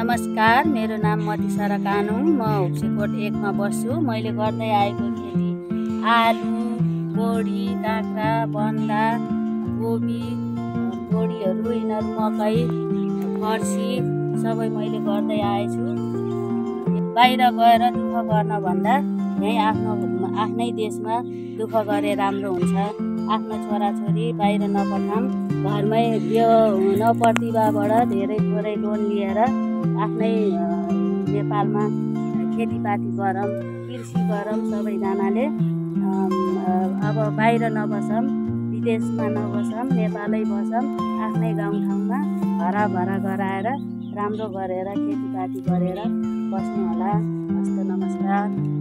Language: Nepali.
नमस्कार, मेरो नाम मतिसरा कानुङ। म हुक्सेकोट 1 मा बस्छु। मैले गर्दै आएको खेती आलु, बोडी, काँक्रा, बन्दा, कोपी, बोडीहरू, यिनीहरू मकै, फर्सी सबै मैले गर्दै आएछु। बाहिर गएर दुःख गर्न भन्दा यही आफ्नै देशमा दुःख गरे राम्रो हुन्छ। आफ्नो छोराछोरी बाहिर नपठाऊँ, घरमै यो नपर्तिबाबाट धेरै थोरै लोन लिएर आफ्नै नेपालमा खेतीपाती गरौँ, कृषि गरौँ। सबैजनाले अब बाहिर नबसौँ, विदेशमा नबसौँ, नेपालै बसौँ। आफ्नै गाउँठाउँमा हराभरा गराएर राम्रो गरेर खेतीपाती गरेर बस्नु होला। हस्त नमस्कार।